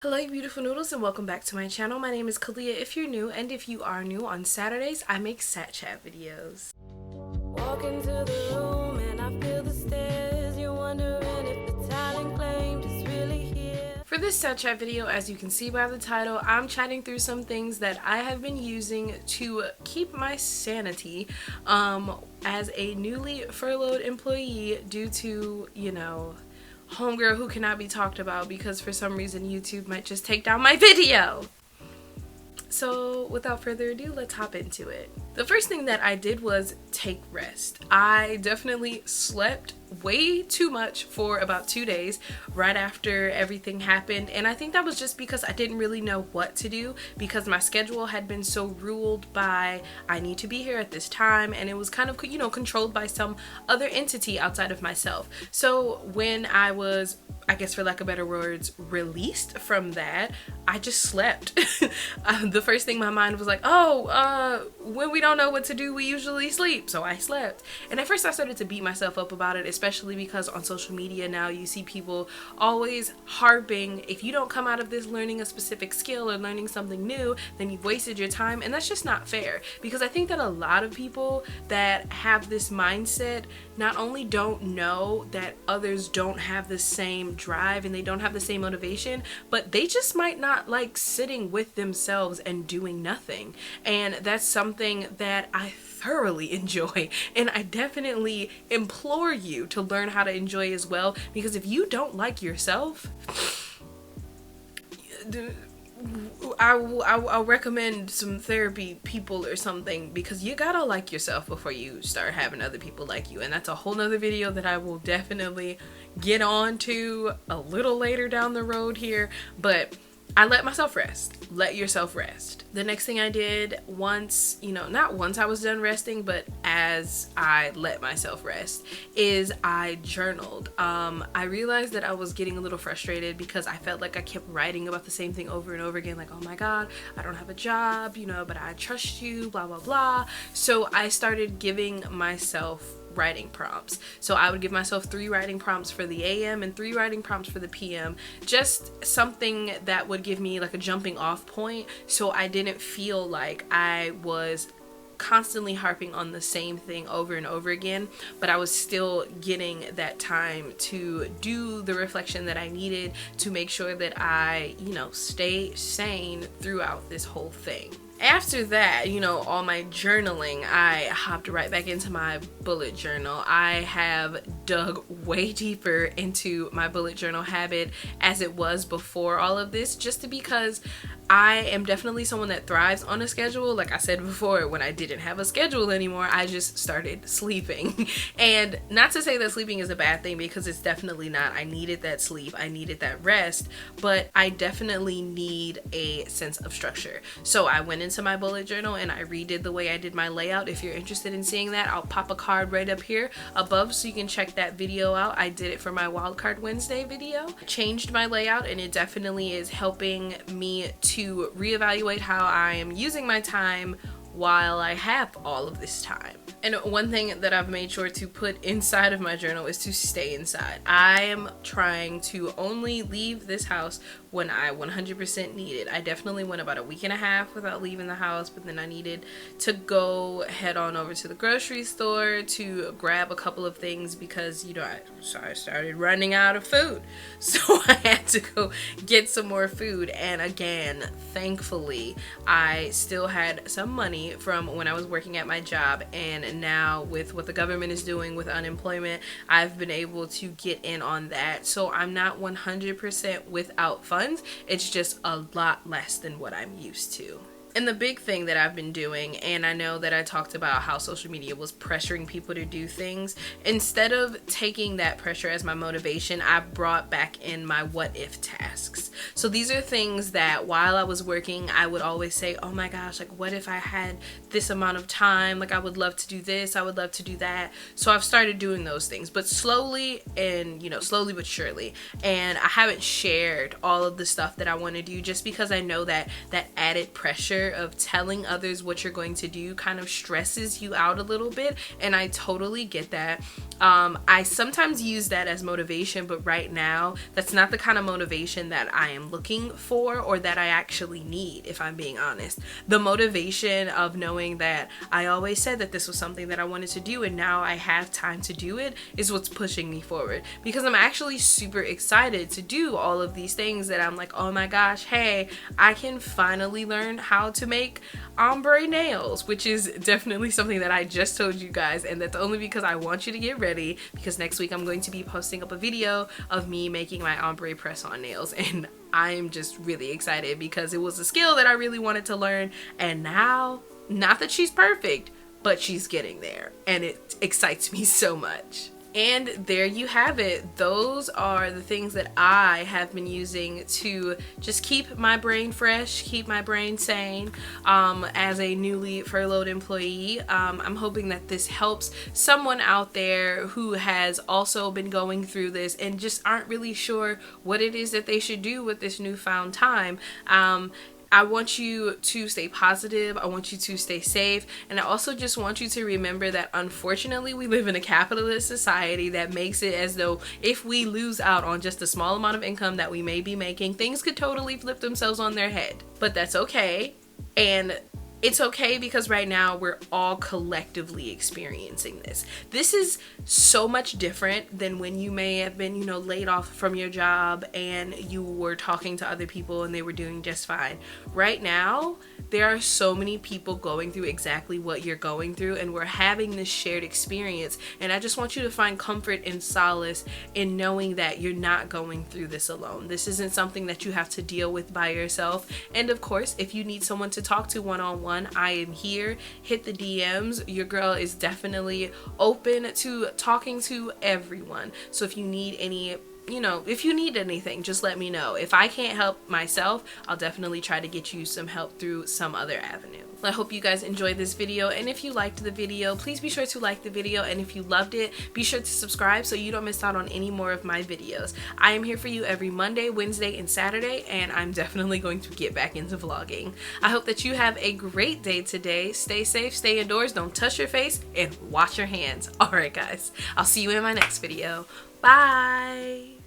Hello you beautiful noodles and welcome back to my channel. My name is Kalieha if you're new, and if you are new, on Saturdays I make sat chat videos. Walk into the room and I feel the stairs. You're wondering if the talent claimed is really here. For this sat chat video, as you can see by the title, I'm chatting through some things that I have been using to keep my sanity as a newly furloughed employee due to, homegirl who cannot be talked about because for some reason YouTube might just take down my video. So without further ado, let's hop into it. The first thing that I did was take rest. I definitely slept way too much for about 2 days right after everything happened, and I think that was just because I didn't really know what to do because my schedule had been so ruled by I need to be here at this time, and it was kind of controlled by some other entity outside of myself. So when I was, I guess for lack of better words, released from that, I just slept. The first thing my mind was like, when we don't know what to do, we usually sleep. So I slept. And at first I started to beat myself up about it, especially because on social media now you see people always harping, if you don't come out of this learning a specific skill or learning something new, then you've wasted your time. And that's just not fair, because I think that a lot of people that have this mindset not only don't know that others don't have the same drive and they don't have the same motivation, but they just might not like sitting with themselves and doing nothing. And that's something that I thoroughly enjoy, and I definitely implore you to learn how to enjoy as well, because if you don't like yourself, I'll recommend some therapy people or something, because you gotta like yourself before you start having other people like you. And that's a whole nother video that I will definitely get on to a little later down the road here, but I let myself rest. Let yourself rest. The next thing I did not once I was done resting, but as I let myself rest, is I journaled. I realized that I was getting a little frustrated because I felt like I kept writing about the same thing over and over again, like, oh my god, I don't have a job, but I trust you, blah blah blah. So I started giving myself writing prompts. So I would give myself 3 writing prompts for the AM and 3 writing prompts for the PM, just something that would give me like a jumping off point, so I didn't feel like I was constantly harping on the same thing over and over again, but I was still getting that time to do the reflection that I needed to make sure that I, stay sane throughout this whole thing. After that, all my journaling, I hopped right back into my bullet journal. I have dug way deeper into my bullet journal habit as it was before all of this, just because I am definitely someone that thrives on a schedule. Like I said before, when I didn't have a schedule anymore, I just started sleeping. And not to say that sleeping is a bad thing, because it's definitely not. I needed that sleep, I needed that rest, but I definitely need a sense of structure. So I went into my bullet journal and I redid the way I did my layout. If you're interested in seeing that, I'll pop a card right up here above so you can check that video out. I did it for my Wildcard Wednesday video. Changed my layout, and it definitely is helping me to reevaluate how I am using my time while I have all of this time. And one thing that I've made sure to put inside of my journal is to stay inside. I am trying to only leave this house when I 100% need it. I definitely went about a week and a half without leaving the house, but then I needed to go head on over to the grocery store to grab a couple of things because, I started running out of food. So I had to go get some more food. And again, thankfully, I still had some money from when I was working at my job, and now with what the government is doing with unemployment, I've been able to get in on that. So I'm not 100% without funds. It's just a lot less than what I'm used to. And the big thing that I've been doing, and I know that I talked about how social media was pressuring people to do things, instead of taking that pressure as my motivation, I brought back in my what if tasks. So these are things that while I was working, I would always say, oh my gosh, like what if I had this amount of time? Like I would love to do this, I would love to do that. So I've started doing those things, but slowly but surely. And I haven't shared all of the stuff that I want to do, just because I know that that added pressure pressure of telling others what you're going to do kind of stresses you out a little bit, and I totally get that. I sometimes use that as motivation, but right now that's not the kind of motivation that I am looking for or that I actually need, if I'm being honest. The motivation of knowing that I always said that this was something that I wanted to do and now I have time to do it is what's pushing me forward, because I'm actually super excited to do all of these things that I'm like, oh my gosh, hey, I can finally learn how to make ombre nails, which is definitely something that I just told you guys, and that's only because I want you to get ready, because next week I'm going to be posting up a video of me making my ombre press-on nails, and I'm just really excited because it was a skill that I really wanted to learn, and now, not that she's perfect, but she's getting there, and it excites me so much. And there you have it. Those are the things that I have been using to just keep my brain fresh, keep my brain sane as a newly furloughed employee. I'm hoping that this helps someone out there who has also been going through this and just aren't really sure what it is that they should do with this newfound time. I want you to stay positive, I want you to stay safe, and I also just want you to remember that unfortunately we live in a capitalist society that makes it as though if we lose out on just a small amount of income that we may be making, things could totally flip themselves on their head. But that's okay, and it's okay because right now we're all collectively experiencing this. This is so much different than when you may have been, laid off from your job and you were talking to other people and they were doing just fine. Right now, there are so many people going through exactly what you're going through, and we're having this shared experience. And I just want you to find comfort and solace in knowing that you're not going through this alone. This isn't something that you have to deal with by yourself. And of course, if you need someone to talk to one-on-one, I am here. Hit the DMs. Your girl is definitely open to talking to everyone. So if you need if you need anything, just let me know. If I can't help myself, I'll definitely try to get you some help through some other avenue. I hope you guys enjoyed this video, and if you liked the video, please be sure to like the video, and if you loved it, be sure to subscribe so you don't miss out on any more of my videos. I am here for you every Monday, Wednesday, and Saturday, and I'm definitely going to get back into vlogging. I hope that you have a great day today. Stay safe, stay indoors, don't touch your face, and wash your hands. Alright guys, I'll see you in my next video. Bye!